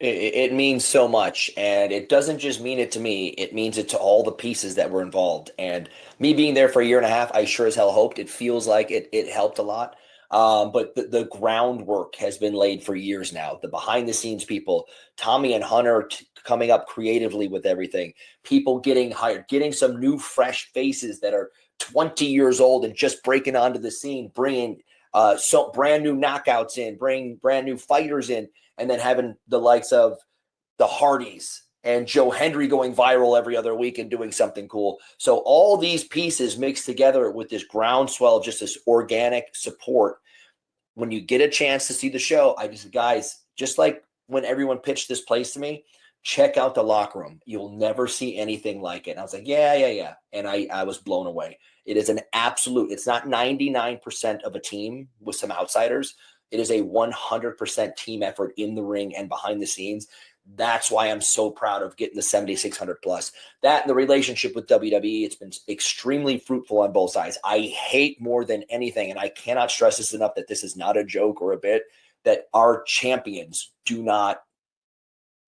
It means so much, and it doesn't just mean it to me. It means it to all the pieces that were involved. And me being there for a year and a half, I sure as hell hoped. It feels like it helped a lot. But the groundwork has been laid for years now. The behind the scenes people, Tommy and Hunter coming up creatively with everything, people getting hired, getting some new fresh faces that are 20 years old and just breaking onto the scene, bringing so brand new knockouts in, bring brand new fighters in, and then having the likes of the Hardys and Joe Hendry going viral every other week and doing something cool. So all these pieces mixed together with this groundswell of just this organic support. When you get a chance to see the show, guys, just like when everyone pitched this place to me, check out the locker room. You'll never see anything like it. And I was like, yeah. And I was blown away. It is an absolute, it's not 99% of a team with some outsiders. It is a 100% team effort in the ring and behind the scenes. That's why I'm so proud of getting the 7,600 plus. That and the relationship with WWE, it's been extremely fruitful on both sides. I hate more than anything, and I cannot stress this enough, that this is not a joke or a bit, that our champions do not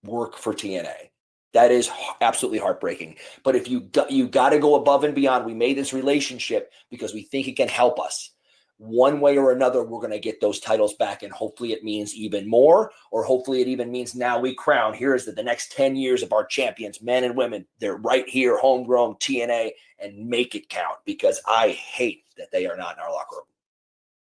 work for TNA. That is absolutely heartbreaking. But if you got to go above and beyond. We made this relationship because we think it can help us. One way or another, we're going to get those titles back, and hopefully it means even more, or hopefully it even means now we crown, here's the next 10 years of our champions, men and women. They're right here, homegrown TNA, and make it count, because I hate that they are not in our locker room.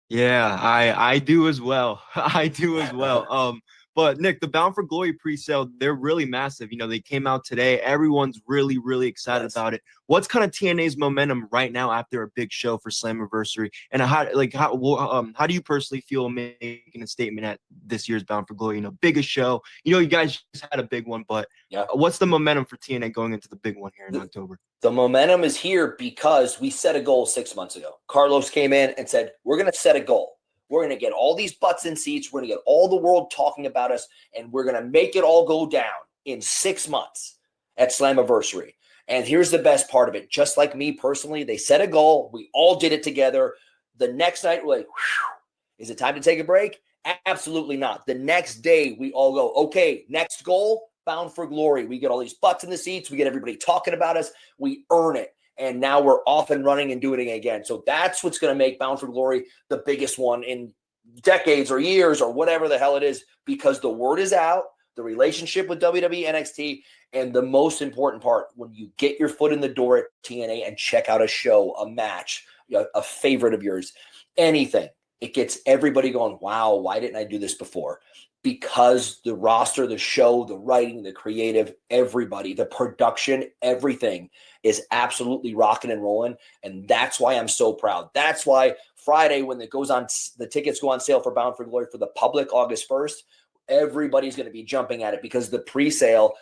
Yeah, I do as well. I do as well. But Nick, the Bound for Glory pre-sale, they're really massive. You know, they came out today. Everyone's really, really excited about it. What's kind of TNA's momentum right now after a big show for Slammiversary? And how do you personally feel making a statement at this year's Bound for Glory? You know, biggest show. You know, you guys just had a big one, but what's the momentum for TNA going into the big one here in October? The momentum is here because we set a goal 6 months ago. Carlos came in and said, we're going to set a goal. We're going to get all these butts in seats. We're going to get all the world talking about us, and we're going to make it all go down in 6 months at Slammiversary. And here's the best part of it. Just like me personally, they set a goal. We all did it together. The next night, we're like, whew, is it time to take a break? Absolutely not. The next day, we all go, okay, next goal, Bound for Glory. We get all these butts in the seats. We get everybody talking about us. We earn it. And now we're off and running and doing it again. So that's what's going to make Bound for Glory the biggest one in decades or years or whatever the hell it is, because the word is out, the relationship with WWE, NXT, and the most important part, when you get your foot in the door at TNA and check out a show, a match, a favorite of yours, anything, it gets everybody going, wow, why didn't I do this before? Because the roster, the show, the writing, the creative, everybody, the production, everything is absolutely rocking and rolling. And that's why I'm so proud. That's why Friday, when it goes on, the tickets go on sale for Bound for Glory for the public August 1st, everybody's going to be jumping at it, because the pre-sale,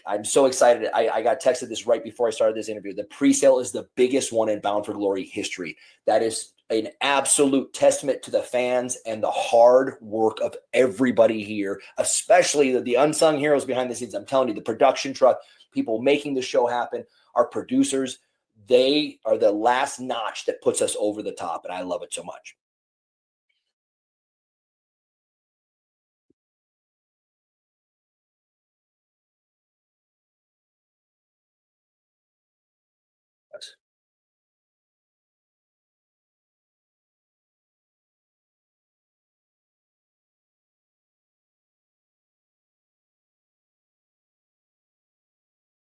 I'm so excited. I got texted this right before I started this interview. The pre-sale is the biggest one in Bound for Glory history. That is an absolute testament to the fans and the hard work of everybody here, especially the unsung heroes behind the scenes. I'm telling you, the production truck, people making the show happen, our producers, they are the last notch that puts us over the top, and I love it so much.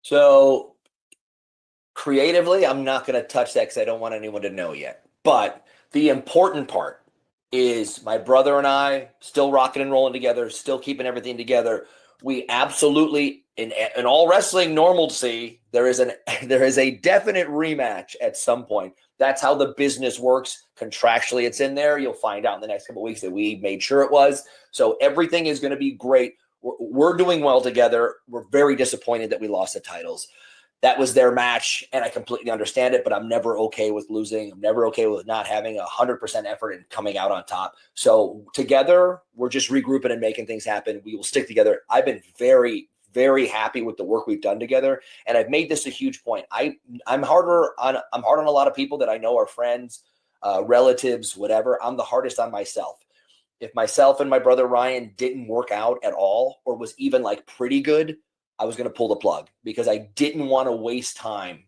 So creatively, I'm not going to touch that because I don't want anyone to know yet. But the important part is my brother and I still rocking and rolling together, still keeping everything together. We absolutely, in all wrestling normalcy, there is a definite rematch at some point. That's how the business works. Contractually, it's in there. You'll find out in the next couple of weeks that we made sure it was. So everything is going to be great. We're doing well together. We're very disappointed that we lost the titles. That was their match, and I completely understand it, but I'm never okay with losing. I'm never okay with not having 100% effort and coming out on top. So together, we're just regrouping and making things happen. We will stick together. I've been very, very happy with the work we've done together, and I've made this a huge point. I'm hard on a lot of people that I know are friends, relatives, whatever. I'm the hardest on myself. if myself and my brother Ryan didn't work out at all or was even like pretty good, I was going to pull the plug because I didn't want to waste time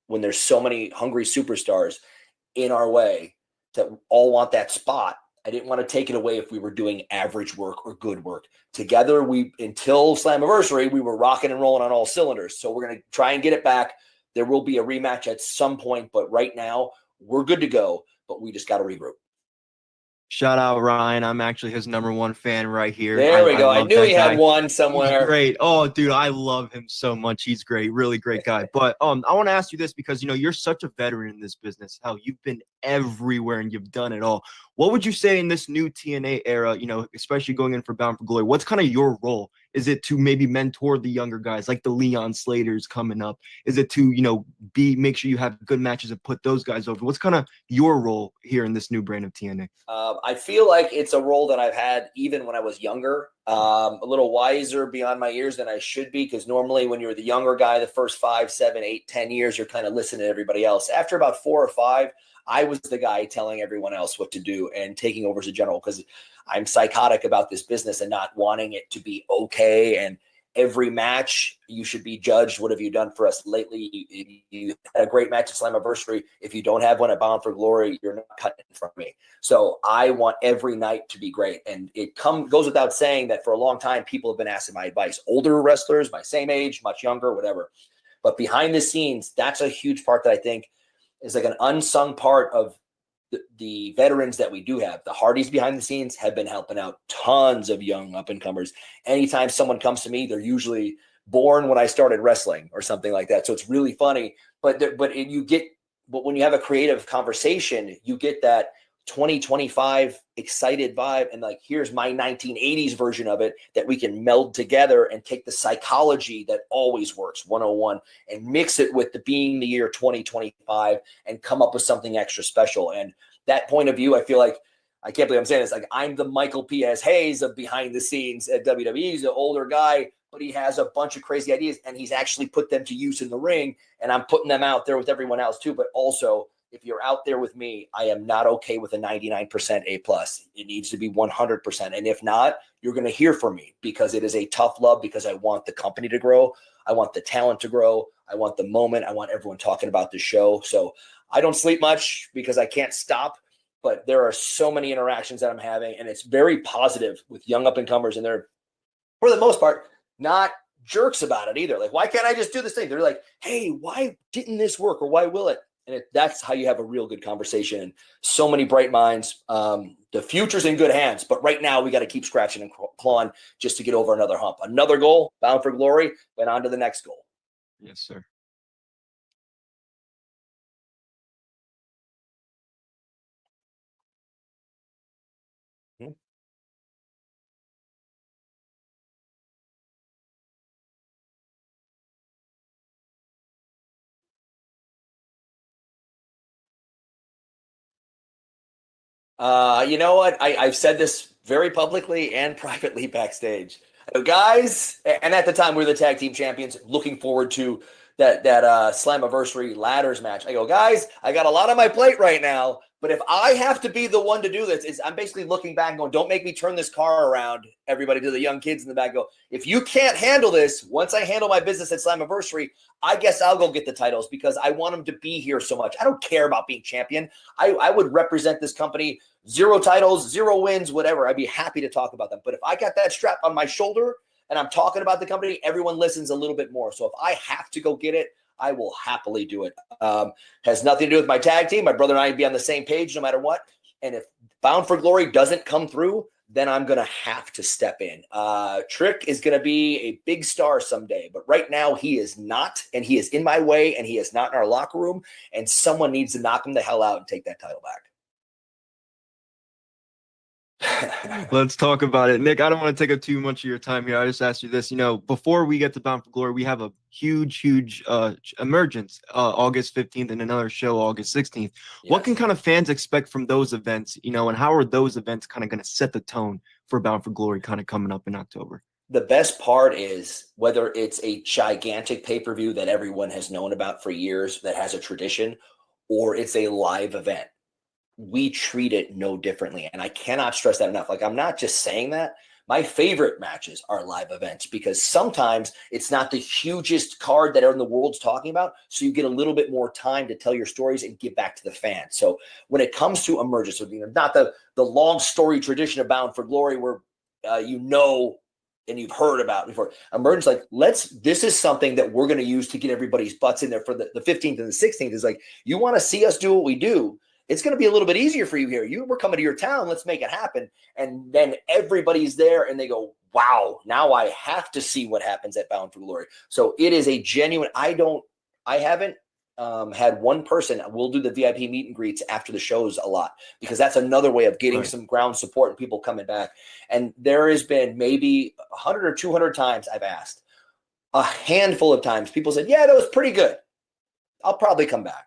when there's so many hungry superstars in our way that all want that spot. I didn't want to take it away if we were doing average work or good work. Together, until Slammiversary, we were rocking and rolling on all cylinders. So we're going to try and get it back. There will be a rematch at some point, but right now we're good to go, but we just got to regroup. Shout out Ryan. I'm actually his #1 fan right here. There we go. I knew he had one He's somewhere. great. Oh, dude, I love him so much. He's great. Really great guy. But I want to ask you this because, you're such a veteran in this business. Hell, you've been everywhere and you've done it all. What would you say in this new TNA era, especially going in for Bound for Glory? What's kind of your role? Is it to maybe mentor the younger guys like the Leon Slaters coming up? Is it to, make sure you have good matches and put those guys over? What's kind of your role here in this new brand of TNA? I feel like it's a role that I've had even when I was younger, a little wiser beyond my years than I should be, because normally when you're the younger guy, the first 5, 7, 8, 10 years, you're kind of listening to everybody else. After about 4 or 5, I was the guy telling everyone else what to do and taking over as a general because I'm psychotic about this business and not wanting it to be okay. And every match, you should be judged. What have you done for us lately? You had a great match at Slammiversary. If you don't have one at Bound for Glory, you're not cutting from me. So I want every night to be great. And it goes without saying that for a long time, people have been asking my advice. Older wrestlers, my same age, much younger, whatever. But behind the scenes, that's a huge part that I think is like an unsung part of the veterans that we do have. The Hardys behind the scenes have been helping out tons of young up-and-comers. Anytime someone comes to me, they're usually born when I started wrestling or something like that. So it's really funny. But when you have a creative conversation, you get that 2025 excited vibe, and like, here's my 1980s version of it that we can meld together and take the psychology that always works 101 and mix it with being the year 2025 and come up with something extra special. And that point of view, I feel like, I can't believe I'm saying this, like I'm the Michael P.S. Hayes of behind the scenes at WWE. He's an older guy, but he has a bunch of crazy ideas and he's actually put them to use in the ring, and I'm putting them out there with everyone else too. But also, if you're out there with me, I am not okay with a 99% A+. It needs to be 100%. And if not, you're going to hear from me, because it is a tough love, because I want the company to grow. I want the talent to grow. I want the moment. I want everyone talking about the show. So I don't sleep much because I can't stop, but there are so many interactions that I'm having, and it's very positive with young up-and-comers, and they're, for the most part, not jerks about it either. Like, why can't I just do this thing? They're like, hey, why didn't this work, or why will it? And that's how you have a real good conversation. And so many bright minds. The future's in good hands, but right now we got to keep scratching and clawing just to get over another hump. Another goal, Bound for Glory, went on to the next goal. Yes, sir. You know what? I've said this very publicly and privately backstage. Guys, and at the time we were the tag team champions, looking forward to that Slammiversary ladders match. I go, guys, I got a lot on my plate right now, but if I have to be the one to do this, I'm basically looking back and going, don't make me turn this car around. Everybody, to the young kids in the back, go, if you can't handle this, once I handle my business at Slammiversary, I guess I'll go get the titles, because I want them to be here so much. I don't care about being champion. I would represent this company, 0 titles, 0 wins, whatever. I'd be happy to talk about them. But if I got that strap on my shoulder and I'm talking about the company, everyone listens a little bit more. So if I have to go get it, I will happily do it. Has nothing to do with my tag team. My brother and I would be on the same page no matter what. And if Bound for Glory doesn't come through, then I'm going to have to step in. Trick is going to be a big star someday, but right now he is not, and he is in my way, and he is not in our locker room, and someone needs to knock him the hell out and take that title back. Let's talk about it. Nic, I don't want to take up too much of your time here. I just asked you this, before we get to Bound for Glory, we have a huge Emergence August 15th and another show August 16th. Yes. What can kind of fans expect from those events, and how are those events kind of going to set the tone for Bound for Glory kind of coming up in October? The best part is, whether it's a gigantic pay-per-view that everyone has known about for years that has a tradition, or it's a live event, we treat it no differently. And I cannot stress that enough. Like, I'm not just saying that. My favorite matches are live events because sometimes it's not the hugest card that in the world's talking about. So you get a little bit more time to tell your stories and give back to the fans. So when it comes to Emergence, so, not the long story tradition of Bound for Glory where and you've heard about before. Emergence, like, this is something that we're going to use to get everybody's butts in there for the 15th and the 16th. Is like, you want to see us do what we do. It's going to be a little bit easier for you here. We're coming to your town. Let's make it happen. And then everybody's there and they go, wow, now I have to see what happens at Bound for Glory. So it is a genuine, I haven't had one person. We'll do the VIP meet and greets after the shows a lot because that's another way of getting some ground support and people coming back. And there has been maybe 100 or 200 times I've asked. A handful of times people said, yeah, that was pretty good. I'll probably come back.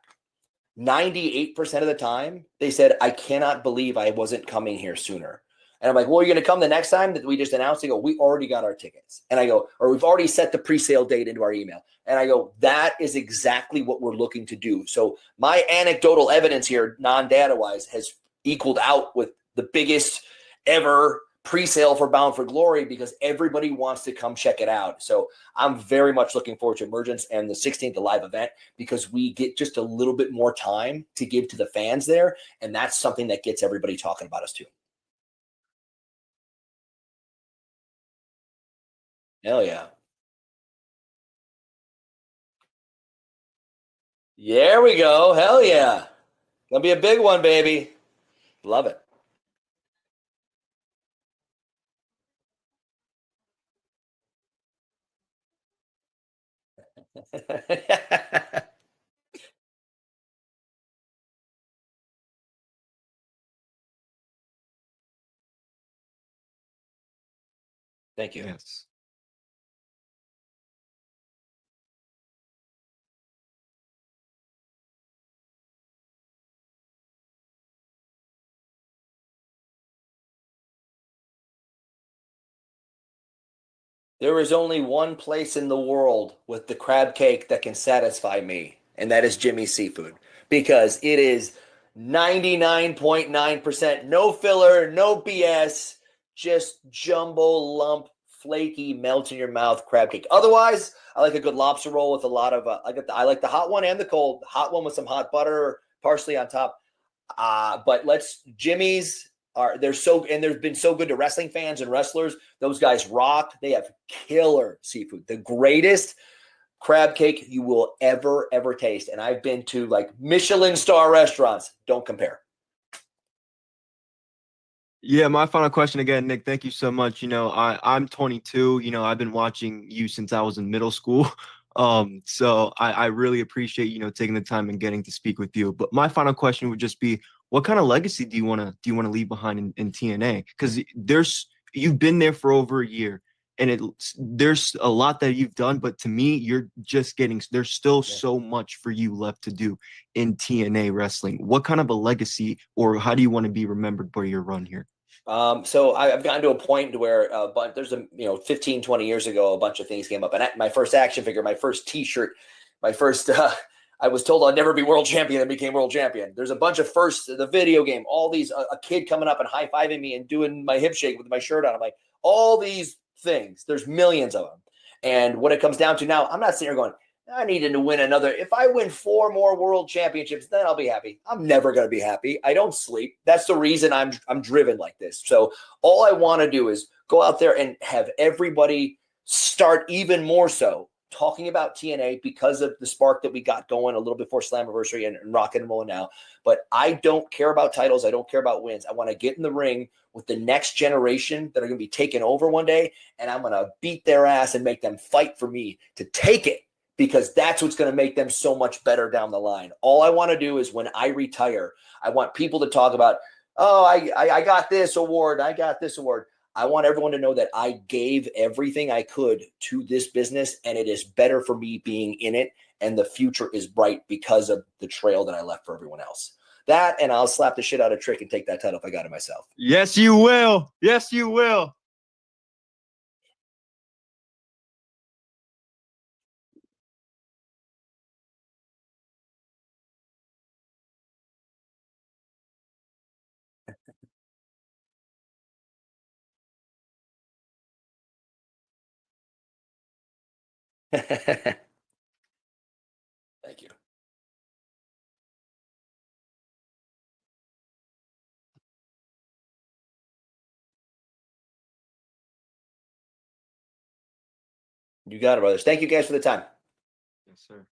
98% of the time, they said, I cannot believe I wasn't coming here sooner. And I'm like, well, you're going to come the next time that we just announced? They go, we already got our tickets. And I go, or we've already set the pre-sale date into our email. And I go, that is exactly what we're looking to do. So my anecdotal evidence here, non-data wise, has equaled out with the biggest ever pre-sale for Bound for Glory because everybody wants to come check it out. So I'm very much looking forward to Emergence and the 16th, the live event, because we get just a little bit more time to give to the fans there. And that's something that gets everybody talking about us too. Hell yeah. There we go. Hell yeah. Gonna be a big one, baby. Love it. Thank you. Yes. There is only one place in the world with the crab cake that can satisfy me, and that is Jimmy's Seafood, because it is 99.9% no filler, no BS, just jumbo lump, flaky, melt in your mouth crab cake. Otherwise, I like a good lobster roll with a lot of I like the hot one and the cold. Hot one with some hot butter, parsley on top. But Jimmy's they've been so good to wrestling fans and wrestlers. Those guys rock. They have killer seafood, the greatest crab cake you will ever taste. And I've been to like Michelin star restaurants. Don't compare. Yeah, my final question again, Nick. Thank you so much. I'm 22. I've been watching you since I was in middle school. So I really appreciate taking the time and getting to speak with you. But my final question would just be, what kind of legacy do you want to leave behind in TNA? Because you've been there for over a year, and there's a lot that you've done. But to me, you're just getting. There's still so much for you left to do in TNA wrestling. What kind of a legacy, or how do you want to be remembered by your run here? So I've gotten to a point where but there's 15, 20 years ago, a bunch of things came up. And my first action figure, my first T-shirt, my first, I was told I'd never be world champion and became world champion. There's a bunch of firsts, the video game, all these, a kid coming up and high-fiving me and doing my hip shake with my shirt on. I'm like, all these things, there's millions of them. And what it comes down to now, I'm not sitting here going, I needed to win another. If I win 4 more world championships, then I'll be happy. I'm never going to be happy. I don't sleep. That's the reason I'm driven like this. So all I want to do is go out there and have everybody start even more so talking about TNA because of the spark that we got going a little before Slammiversary and rock and roll now. But I don't care about titles. I don't care about wins. I want to get in the ring with the next generation that are going to be taking over one day, and I'm going to beat their ass and make them fight for me to take it, because that's what's going to make them so much better down the line. All I want to do is when I retire, I want people to talk about, oh, I got this award. I got this award. I want everyone to know that I gave everything I could to this business, and it is better for me being in it, and the future is bright because of the trail that I left for everyone else. That, and I'll slap the shit out of Trick and take that title if I got it myself. Yes, you will. Yes, you will. Thank you. You got it, brothers. Thank you guys for the time. Yes, sir.